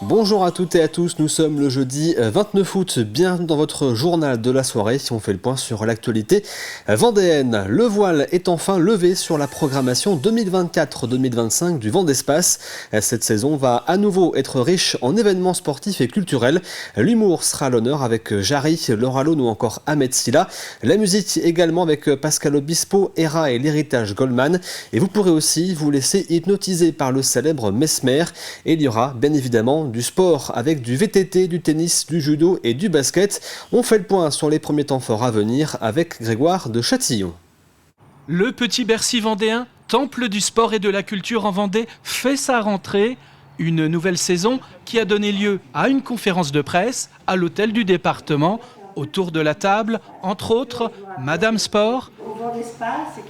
Bonjour à toutes et à tous, nous sommes le jeudi 29 août, bienvenue dans votre journal de la soirée si on fait le point sur l'actualité vendéenne. Le voile est enfin levé sur la programmation 2024-2025 du Vendespace. Cette saison va à nouveau être riche en événements sportifs et culturels. L'humour sera à l'honneur avec Jarry, Laura Lone ou encore Ahmed Silla. La musique également avec Pascal Obispo, Hera et l'héritage Goldman. Et vous pourrez aussi vous laisser hypnotiser par le célèbre Mesmer. Et il y aura bien évidemment du sport avec du VTT, du tennis, du judo et du basket. On fait le point sur les premiers temps forts à venir avec Grégoire de Châtillon. Le Petit Bercy vendéen, temple du sport et de la culture en Vendée, fait sa rentrée. Une nouvelle saison qui a donné lieu à une conférence de presse à l'hôtel du département. Autour de la table, entre autres, Madame Sport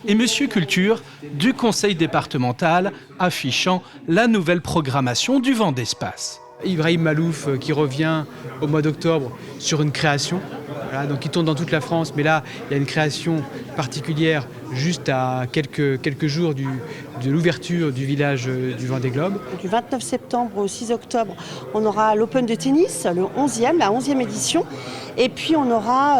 et Monsieur Culture du conseil départemental affichant la nouvelle programmation du Vendespace. Ibrahim Malouf qui revient au mois d'octobre sur une création, voilà, donc il tourne dans toute la France, mais là il y a une création particulière juste à quelques jours de l'ouverture du village du Vendée Globe. Du 29 septembre au 6 octobre, on aura l'Open de tennis, la 11e édition. Et puis on aura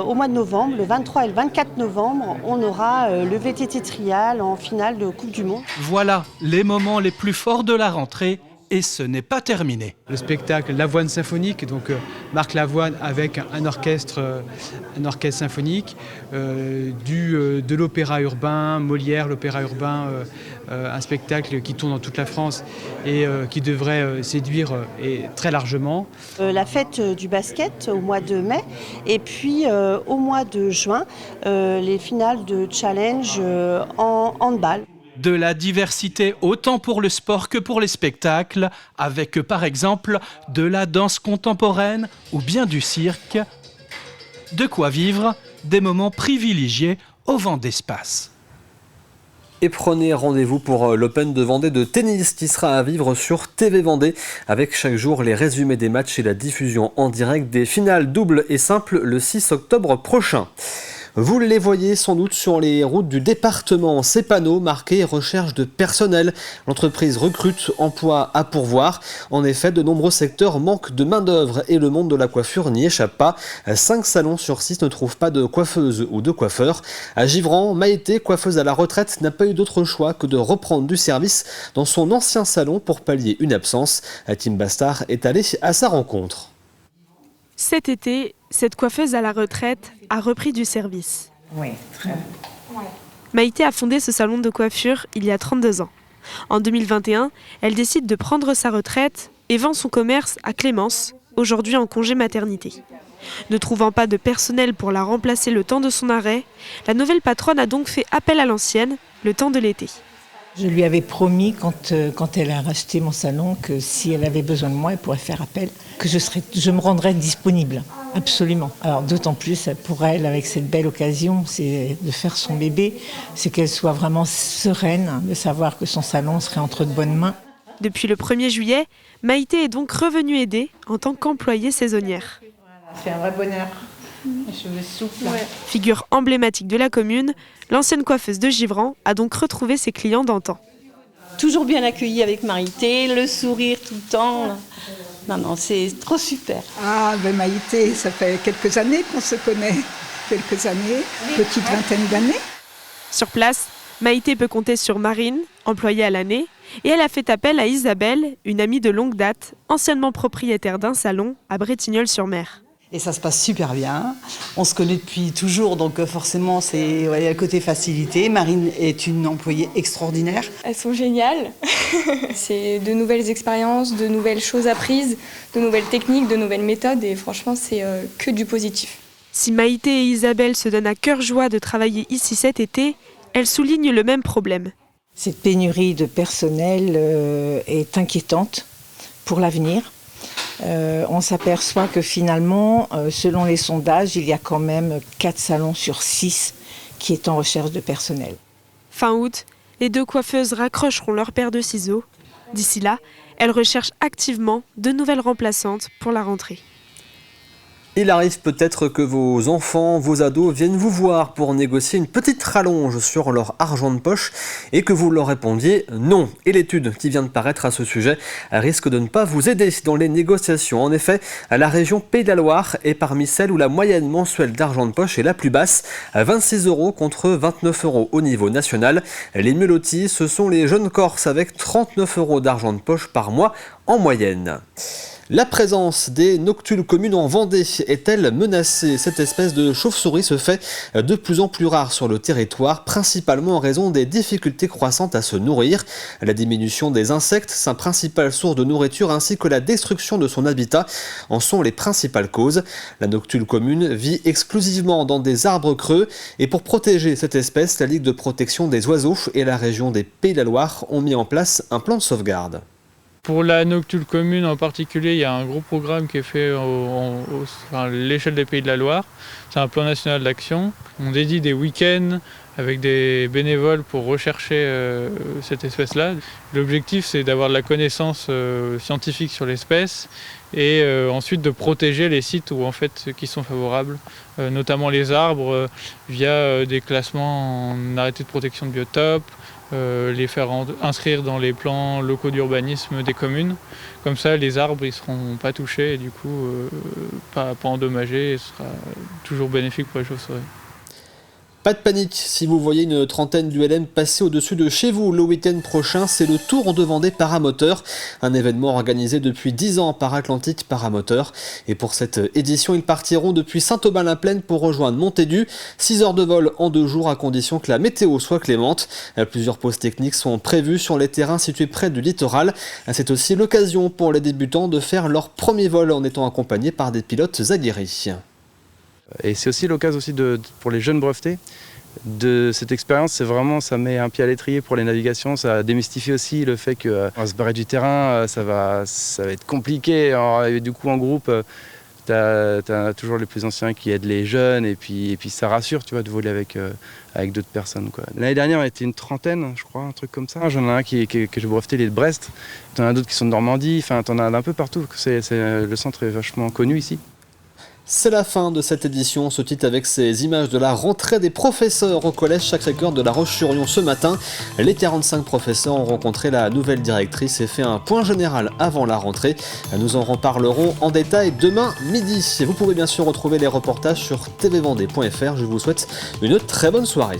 au mois de novembre, le 23 et le 24 novembre, on aura le VTT Trial en finale de Coupe du Monde. Voilà les moments les plus forts de la rentrée. Et ce n'est pas terminé. Le spectacle Lavoine symphonique, donc Marc Lavoine avec un orchestre symphonique, de l'opéra urbain, Molière, l'opéra urbain, un spectacle qui tourne dans toute la France et qui devrait séduire très largement. La fête du basket au mois de mai et puis au mois de juin, les finales de challenge en handball. De la diversité autant pour le sport que pour les spectacles, avec par exemple de la danse contemporaine ou bien du cirque. De quoi vivre des moments privilégiés au Vendespace. Et prenez rendez-vous pour l'Open de Vendée de tennis qui sera à vivre sur TV Vendée avec chaque jour les résumés des matchs et la diffusion en direct des finales doubles et simples le 6 octobre prochain. Vous les voyez sans doute sur les routes du département, ces panneaux marqués « Recherche de personnel ». L'entreprise recrute, emploi à pourvoir. En effet, de nombreux secteurs manquent de main-d'œuvre et le monde de la coiffure n'y échappe pas. 5 salons sur 6 ne trouvent pas de coiffeuse ou de coiffeur. À Givran, Maïté, coiffeuse à la retraite, n'a pas eu d'autre choix que de reprendre du service dans son ancien salon pour pallier une absence. Tim Bastard est allé à sa rencontre. Cet été, cette coiffeuse à la retraite a repris du service. Oui, très bien. Maïté a fondé ce salon de coiffure il y a 32 ans. En 2021, elle décide de prendre sa retraite et vend son commerce à Clémence, aujourd'hui en congé maternité. Ne trouvant pas de personnel pour la remplacer le temps de son arrêt, la nouvelle patronne a donc fait appel à l'ancienne le temps de l'été. Je lui avais promis, quand elle a racheté mon salon, que si elle avait besoin de moi, elle pourrait faire appel, que je me rendrais disponible, absolument. Alors d'autant plus pour elle, avec cette belle occasion, c'est de faire son bébé, c'est qu'elle soit vraiment sereine, de savoir que son salon serait entre de bonnes mains. Depuis le 1er juillet, Maïté est donc revenue aider en tant qu'employée saisonnière. Voilà, c'est un vrai bonheur. Les cheveux souples. Ouais. Figure emblématique de la commune, l'ancienne coiffeuse de Givran a donc retrouvé ses clients d'antan. Toujours bien accueillie avec Maïté, le sourire tout le temps. Non, c'est trop super. Ah, ben Maïté, ça fait quelques années qu'on se connaît. Quelques années, petite vingtaine d'années. Sur place, Maïté peut compter sur Marine, employée à l'année, et elle a fait appel à Isabelle, une amie de longue date, anciennement propriétaire d'un salon à Bretignolles-sur-Mer. Et ça se passe super bien. On se connaît depuis toujours, donc forcément, c'est le côté facilité. Marine est une employée extraordinaire. Elles sont géniales. C'est de nouvelles expériences, de nouvelles choses apprises, de nouvelles techniques, de nouvelles méthodes. Et franchement, c'est que du positif. Si Maïté et Isabelle se donnent à cœur joie de travailler ici cet été, elles soulignent le même problème. Cette pénurie de personnel est inquiétante pour l'avenir. On s'aperçoit que finalement, selon les sondages, il y a quand même 4 salons sur 6 qui est en recherche de personnel. Fin août, les 2 coiffeuses raccrocheront leur paire de ciseaux. D'ici là, elles recherchent activement de nouvelles remplaçantes pour la rentrée. Il arrive peut-être que vos enfants, vos ados viennent vous voir pour négocier une petite rallonge sur leur argent de poche et que vous leur répondiez non. Et l'étude qui vient de paraître à ce sujet risque de ne pas vous aider dans les négociations. En effet, la région Pays de la Loire est parmi celles où la moyenne mensuelle d'argent de poche est la plus basse, à 26 € contre 29 € au niveau national. Les mieux lotis, ce sont les jeunes Corses avec 39 € d'argent de poche par mois en moyenne. La présence des noctules communes en Vendée est-elle menacée? Cette espèce de chauve-souris se fait de plus en plus rare sur le territoire, principalement en raison des difficultés croissantes à se nourrir. La diminution des insectes, sa principale source de nourriture, ainsi que la destruction de son habitat en sont les principales causes. La noctule commune vit exclusivement dans des arbres creux et pour protéger cette espèce, la Ligue de protection des oiseaux et la région des Pays de la Loire ont mis en place un plan de sauvegarde. Pour la noctule commune en particulier, il y a un gros programme qui est fait à l'échelle des Pays de la Loire. C'est un plan national d'action. On dédie des week-ends avec des bénévoles pour rechercher cette espèce-là. L'objectif, c'est d'avoir de la connaissance scientifique sur l'espèce et ensuite de protéger les sites qui sont favorables, notamment les arbres, via des classements en arrêté de protection de biotope, les faire inscrire dans les plans locaux d'urbanisme des communes. Comme ça, les arbres ne seront pas touchés et du coup pas endommagés et ce sera toujours bénéfique pour les chauves-souris. Pas de panique, si vous voyez une trentaine d'ULM passer au-dessus de chez vous le week-end prochain, c'est le Tour de Vendée Paramoteur, un événement organisé depuis 10 ans par Atlantique Paramoteur. Et pour cette édition, ils partiront depuis Saint-Aubin-la-Plaine pour rejoindre Montaigu. 6 heures de vol en 2 jours à condition que la météo soit clémente. Plusieurs pauses techniques sont prévues sur les terrains situés près du littoral. C'est aussi l'occasion pour les débutants de faire leur premier vol en étant accompagnés par des pilotes aguerris. Et c'est aussi l'occasion pour les jeunes brevetés de cette expérience. C'est vraiment, ça met un pied à l'étrier pour les navigations. Ça démystifie aussi le fait qu'on va se barrer du terrain, ça va être compliqué. Alors, du coup, en groupe, t'as toujours les plus anciens qui aident les jeunes et puis ça rassure, tu vois, de voler avec d'autres personnes, quoi. L'année dernière, on était une trentaine, je crois, un truc comme ça. J'en ai un que j'ai breveté, il est de Brest. T'en as d'autres qui sont de Normandie. Enfin, t'en as un peu partout. Le centre est vachement connu ici. C'est la fin de cette édition. On se quitte avec ces images de la rentrée des professeurs au collège Sacré-Cœur de La Roche-sur-Yon ce matin. Les 45 professeurs ont rencontré la nouvelle directrice et fait un point général avant la rentrée. Nous en reparlerons en détail demain midi. Vous pouvez bien sûr retrouver les reportages sur tvvendée.fr. Je vous souhaite une très bonne soirée.